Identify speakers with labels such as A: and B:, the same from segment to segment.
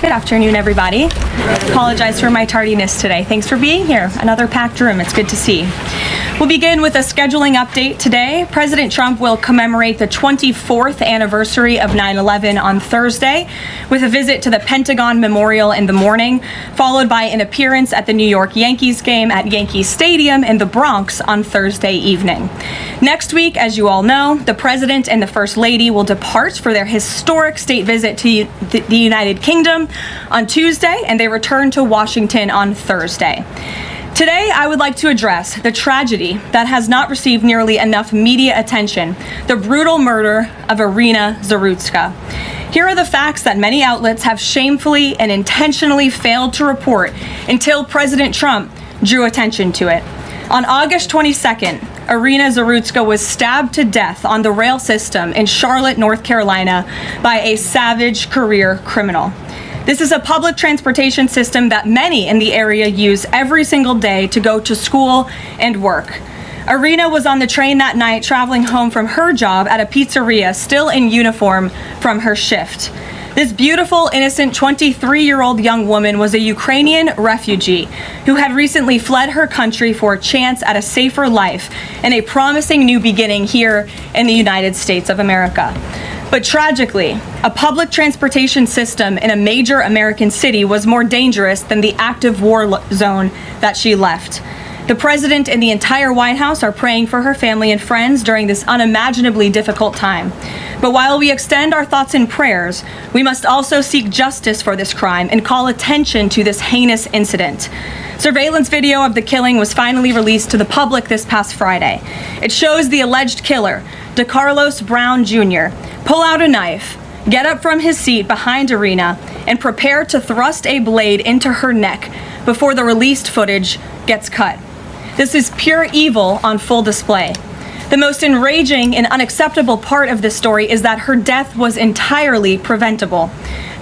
A: Good afternoon, everybody. Apologize for my tardiness today. Thanks for being here. Another packed room. It's good to see. We'll begin with a scheduling update today. President Trump will commemorate the 24th anniversary of 9/11 on Thursday with a visit to the Pentagon Memorial in the morning, followed by an appearance at the New York Yankees game at Yankee Stadium in the Bronx on Thursday evening. Next week, as you all know, the President and the First Lady will depart for their historic state visit to the United Kingdom on Tuesday, and they return to Washington on Thursday. Today, I would like to address the tragedy that has not received nearly enough media attention, the brutal murder of Irina Zarutska. Here are the facts that many outlets have shamefully and intentionally failed to report until President Trump drew attention to it. On August 22nd, Irina Zarutska was stabbed to death on the rail system in Charlotte, North Carolina, by a savage career criminal. This is a public transportation system that many in the area use every single day to go to school and work. Irina was on the train that night traveling home from her job at a pizzeria, still in uniform from her shift. This beautiful, innocent 23-year-old young woman was a Ukrainian refugee who had recently fled her country for a chance at a safer life and a promising new beginning here in the United States of America. But tragically, a public transportation system in a major American city was more dangerous than the active war zone that she left. The President and the entire White House are praying for her family and friends during this unimaginably difficult time. But while we extend our thoughts and prayers, we must also seek justice for this crime and call attention to this heinous incident. Surveillance video of the killing was finally released to the public this past Friday. It shows the alleged killer, DeCarlos Brown Jr., pull out a knife, get up from his seat behind Irina, and prepare to thrust a blade into her neck before the released footage gets cut. This is pure evil on full display. The most enraging and unacceptable part of this story is that her death was entirely preventable.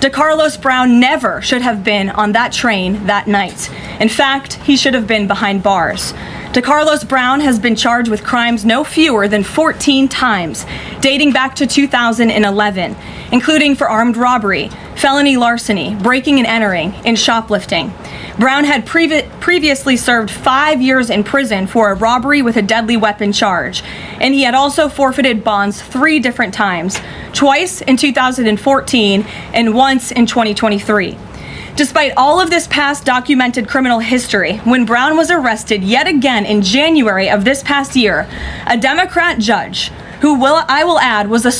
A: DeCarlos Brown never should have been on that train that night. In fact, he should have been behind bars. DeCarlos Brown has been charged with crimes no fewer than 14 times, dating back to 2011, including for armed robbery, felony larceny, breaking and entering, and shoplifting. Brown had previously served 5 years in prison for a robbery with a deadly weapon charge, and he had also forfeited bonds 3 different times, twice in 2014 and once in 2023. Despite all of this past documented criminal history, when Brown was arrested yet again in January of this past year, a Democrat judge, who I will add was a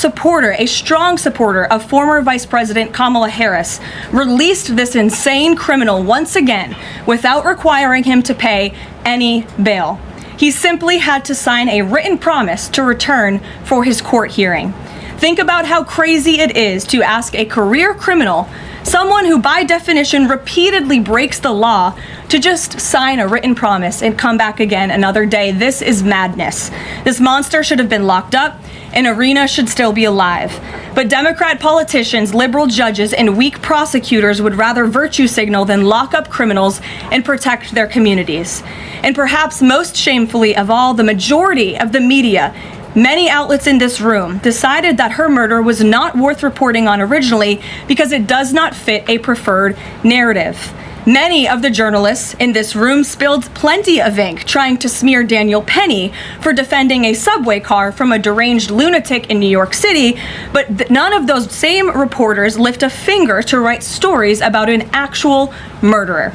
A: strong supporter of former Vice President Kamala Harris, released this insane criminal once again without requiring him to pay any bail. He simply had to sign a written promise to return for his court hearing. Think about how crazy it is to ask a career criminal, someone who by definition repeatedly breaks the law, to just sign a written promise and come back again another day. This is madness. This monster should have been locked up, and Irina should still be alive. But Democrat politicians, liberal judges, and weak prosecutors would rather virtue signal than lock up criminals and protect their communities. And perhaps most shamefully of all, the majority of the media, many outlets in this room, decided that her murder was not worth reporting on originally because it does not fit a preferred narrative. Many of the journalists in this room spilled plenty of ink trying to smear Daniel Penny for defending a subway car from a deranged lunatic in New York City, but none of those same reporters lift a finger to write stories about an actual murderer.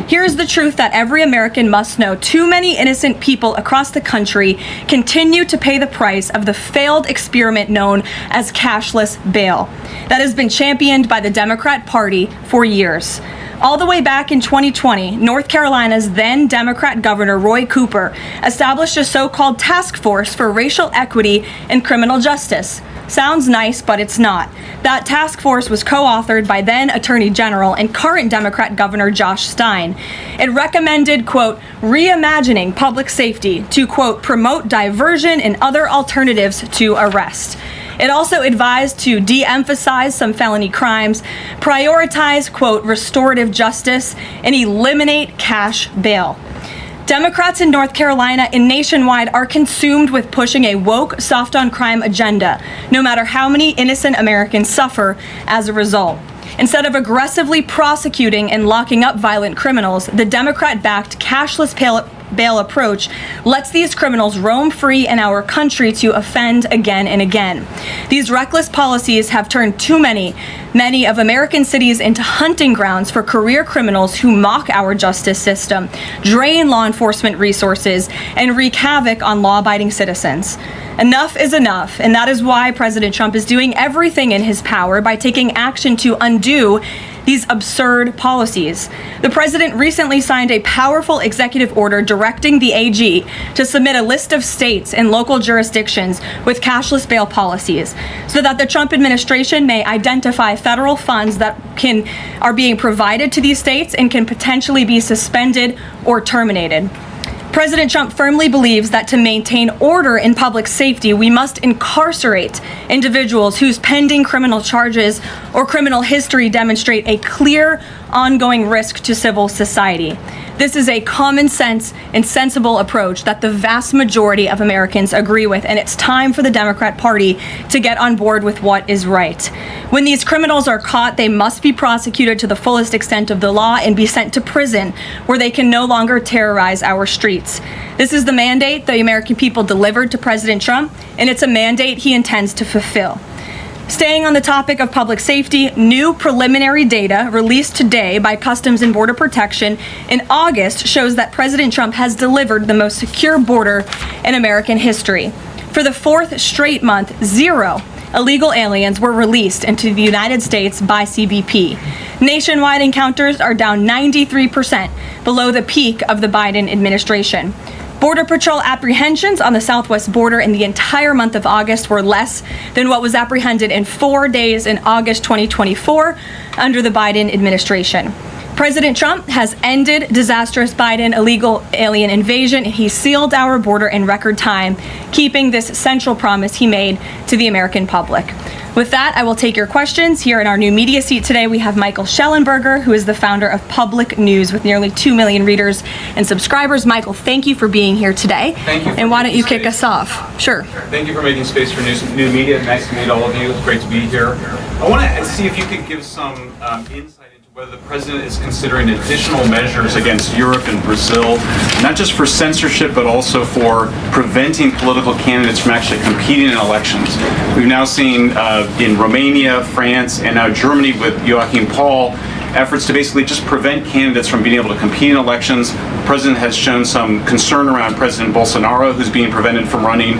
A: Here's the truth that every American must know. Too many innocent people across the country continue to pay the price of the failed experiment known as cashless bail that has been championed by the Democrat Party for years. All the way back in 2020, North Carolina's then Democrat Governor Roy Cooper established a so-called task force for racial equity and criminal justice. Sounds nice, but it's not. That task force was co-authored by then Attorney General and current Democrat Governor Josh Stein. It recommended, quote, reimagining public safety to, quote, promote diversion and other alternatives to arrest. It also advised to de-emphasize some felony crimes, prioritize, quote, restorative justice, and eliminate cash bail. Democrats in North Carolina and nationwide are consumed with pushing a woke, soft-on-crime agenda, no matter how many innocent Americans suffer as a result. Instead of aggressively prosecuting and locking up violent criminals, the Democrat-backed cashless bail approach lets these criminals roam free in our country to offend again and again. These reckless policies have turned too many of American cities into hunting grounds for career criminals who mock our justice system, drain law enforcement resources, and wreak havoc on law-abiding citizens. Enough is enough, and that is why President Trump is doing everything in his power by taking action to undo these absurd policies. The president recently signed a powerful executive order directing the AG to submit a list of states and local jurisdictions with cashless bail policies so that the Trump administration may identify federal funds that are being provided to these states and can potentially be suspended or terminated. President Trump firmly believes that to maintain order in public safety, we must incarcerate individuals whose pending criminal charges or criminal history demonstrate a clear, ongoing risk to civil society. This is a common sense and sensible approach that the vast majority of Americans agree with, and it's time for the Democrat Party to get on board with what is right. When these criminals are caught, they must be prosecuted to the fullest extent of the law and be sent to prison, where they can no longer terrorize our streets. This is the mandate the American people delivered to President Trump, and it's a mandate he intends to fulfill. Staying on the topic of public safety, new preliminary data released today by Customs and Border Protection in August shows that President Trump has delivered the most secure border in American history. For the fourth straight month, 0 illegal aliens were released into the United States by CBP. Nationwide encounters are down 93% below the peak of the Biden administration. Border Patrol apprehensions on the southwest border in the entire month of August were less than what was apprehended in 4 days in August 2024 under the Biden administration. President Trump has ended disastrous Biden illegal alien invasion, and he sealed our border in record time, keeping this central promise he made to the American public. With that, I will take your questions. Here in our new media seat today, we have Michael Schellenberger, who is the founder of Public News with nearly 2 million readers and subscribers. Michael, thank you for being here today.
B: Thank you.
A: And why don't you kick us off? Sure.
B: Thank you for making space for new media. Nice to meet all of you. It's great to be here. I want to see if you could give some insight into whether the president is considering additional measures against Europe and Brazil, not just for censorship, but also for preventing political candidates from actually competing in elections. We've now seen in Romania, France, and now Germany with Joachim Paul, efforts to basically just prevent candidates from being able to compete in elections. The president has shown some concern around President Bolsonaro, who's being prevented from running.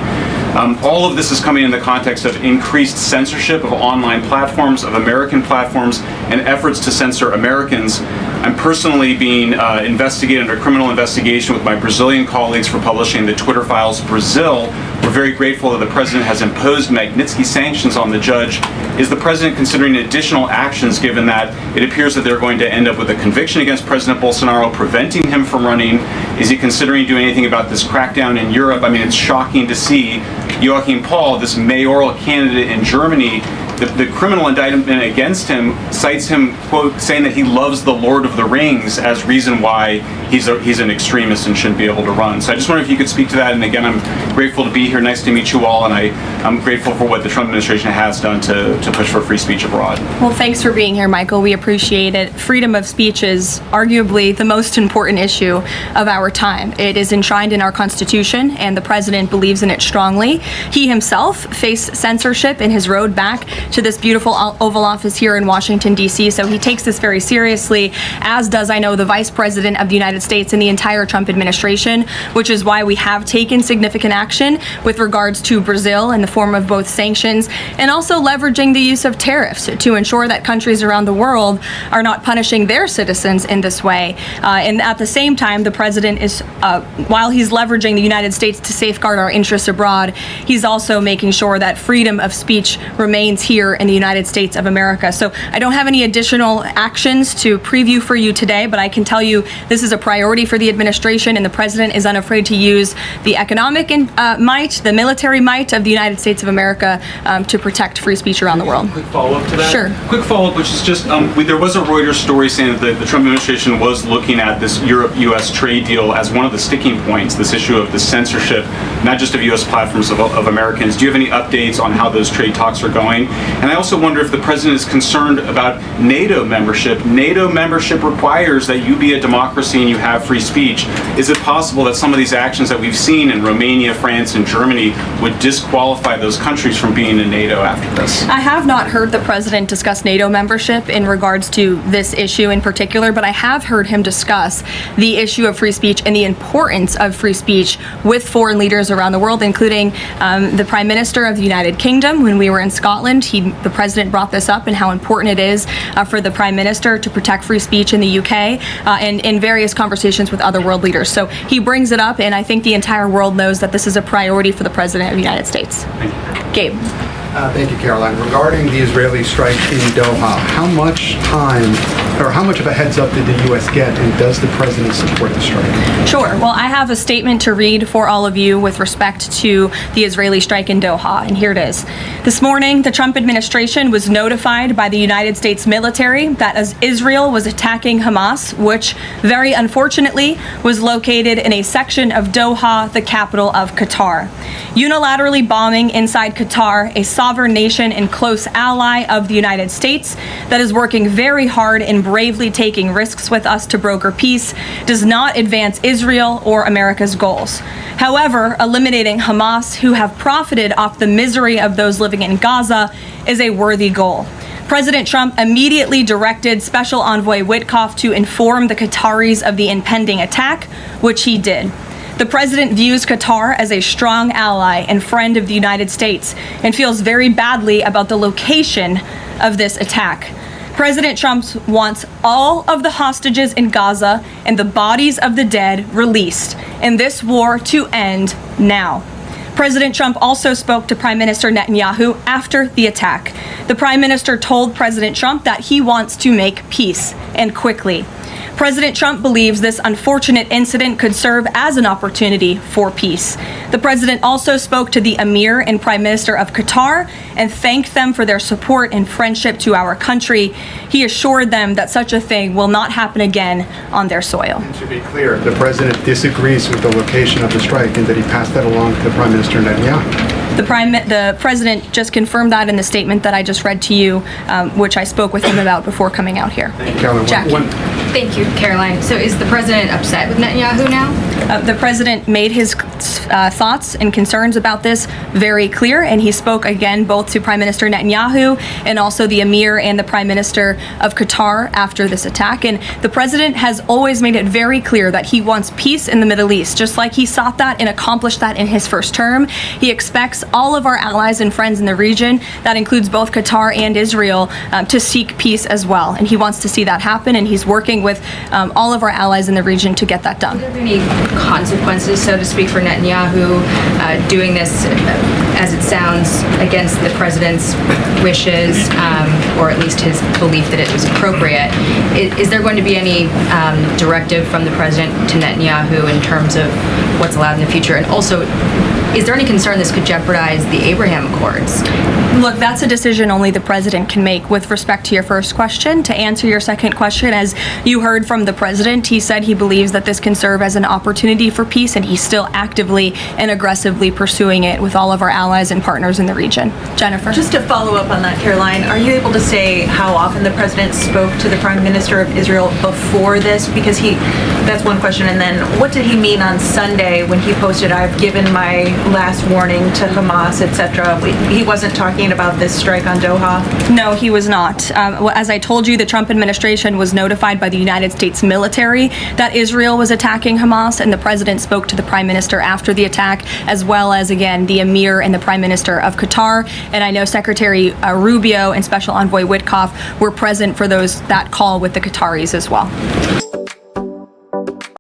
B: All of this is coming in the context of increased censorship of online platforms, of American platforms, and efforts to censor Americans. I'm personally being investigated under criminal investigation with my Brazilian colleagues for publishing the Twitter Files Brazil. We're very grateful that the president has imposed Magnitsky sanctions on the judge. Is the president considering additional actions, given that it appears that they're going to end up with a conviction against President Bolsonaro, preventing him from running? Is he considering doing anything about this crackdown in Europe? I mean, it's shocking to see Joachim Paul, this mayoral candidate in Germany, the criminal indictment against him cites him, quote, saying that he loves the Lord of the Rings as reason why he's an extremist and shouldn't be able to run. So I just wonder if you could speak to that. And again, I'm grateful to be here. Nice to meet you all. And I'm grateful for what the Trump administration has done to push for free speech abroad.
A: Well, thanks for being here, Michael. We appreciate it. Freedom of speech is arguably the most important issue of our time. It is enshrined in our Constitution, and the president believes in it strongly. He himself faced censorship in his road back to this beautiful Oval Office here in Washington, D.C., so he takes this very seriously, as does, I know, the Vice President of the United States and the entire Trump administration, which is why we have taken significant action with regards to Brazil in the form of both sanctions and also leveraging the use of tariffs to ensure that countries around the world are not punishing their citizens in this way. And at the same time, the president is, while he's leveraging the United States to safeguard our interests abroad, he's also making sure that freedom of speech remains here here in the United States of America. So I don't have any additional actions to preview for you today, but I can tell you this is a priority for the administration, and the president is unafraid to use the economic might, the military might of the United States of America to protect free speech around the world.
B: Quick follow-up to that?
A: Sure.
B: Quick follow-up, which is just, there was a Reuters story saying that the Trump administration was looking at this Europe-U.S. trade deal as one of the sticking points, this issue of the censorship, not just of U.S. platforms, of Americans. Do you have any updates on how those trade talks are going? And I also wonder if the president is concerned about NATO membership. NATO membership requires that you be a democracy and you have free speech. Is it possible that some of these actions that we've seen in Romania, France, and Germany would disqualify those countries from being in NATO after this?
A: I have not heard the president discuss NATO membership in regards to this issue in particular, but I have heard him discuss the issue of free speech and the importance of free speech with foreign leaders around the world, including the Prime Minister of the United Kingdom. When we were in Scotland, the president brought this up and how important it is for the Prime Minister to protect free speech in the UK and in various conversations with other world leaders. So he brings it up, and I think the entire world knows that this is a priority for the President of the United States. Gabe.
C: Thank you, Caroline. Regarding the Israeli strike in Doha, how much time or how much of a heads up did the U.S. get, and does the president support the strike?
A: Sure. Well, I have a statement to read for all of you with respect to the Israeli strike in Doha, and here it is. This morning, the Trump administration was notified by the United States military that as Israel was attacking Hamas, which very unfortunately was located in a section of Doha, the capital of Qatar. Unilaterally bombing inside Qatar, a sovereign nation and close ally of the United States that is working very hard and bravely taking risks with us to broker peace, does not advance Israel or America's goals. However, eliminating Hamas, who have profited off the misery of those living in Gaza, is a worthy goal. President Trump immediately directed Special Envoy Witkoff to inform the Qataris of the impending attack, which he did. The president views Qatar as a strong ally and friend of the United States and feels very badly about the location of this attack. President Trump wants all of the hostages in Gaza and the bodies of the dead released, and this war to end now. President Trump also spoke to Prime Minister Netanyahu after the attack. The Prime Minister told President Trump that he wants to make peace, and quickly. President Trump believes this unfortunate incident could serve as an opportunity for peace. The president also spoke to the Emir and Prime Minister of Qatar and thanked them for their support and friendship to our country. He assured them that such a thing will not happen again on their soil.
C: And to be clear, the president disagrees with the location of the strike, and that he passed that along to Prime Minister Netanyahu.
A: The president just confirmed that in the statement that I just read to you, which I spoke with him about before coming out here.
C: Caroline,
A: Jackie.
D: Thank you, Caroline. So is the president upset with Netanyahu now?
A: The president made his thoughts and concerns about this very clear, and he spoke again both to Prime Minister Netanyahu and also the Emir and the Prime Minister of Qatar after this attack. And the president has always made it very clear that he wants peace in the Middle East, just like he sought that and accomplished that in his first term. He expects all of our allies and friends in the region, that includes both Qatar and Israel, to seek peace as well. And he wants to see that happen, and he's working with all of our allies in the region to get that done.
D: Are there any consequences, so to speak, for Netanyahu doing this, as it sounds, against the president's wishes, or at least his belief that it was appropriate? Is there going to be any directive from the president to Netanyahu in terms of what's allowed in the future? And also, is there any concern this could jeopardize the Abraham Accords?
A: Look, that's a decision only the president can make. With respect to your first question, to answer your second question, as you heard from the president, he said he believes that this can serve as an opportunity for peace, and he's still actively and aggressively pursuing it with all of our allies and partners in the region. Jennifer?
E: Just to follow up on that, Caroline, are you able to say how often the president spoke to the Prime Minister of Israel before this? Because that's one question. And then what did he mean on Sunday when he posted, "I've given my last warning to Hamas," etc.? He wasn't talking about this strike on Doha?
A: No, he was not. As I told you, the Trump administration was notified by the United States military that Israel was attacking Hamas, and the president spoke to the Prime Minister after the attack, as well as, again, the Emir and the Prime Minister of Qatar. And I know Secretary Rubio and Special Envoy Witkoff were present for that call with the Qataris as well.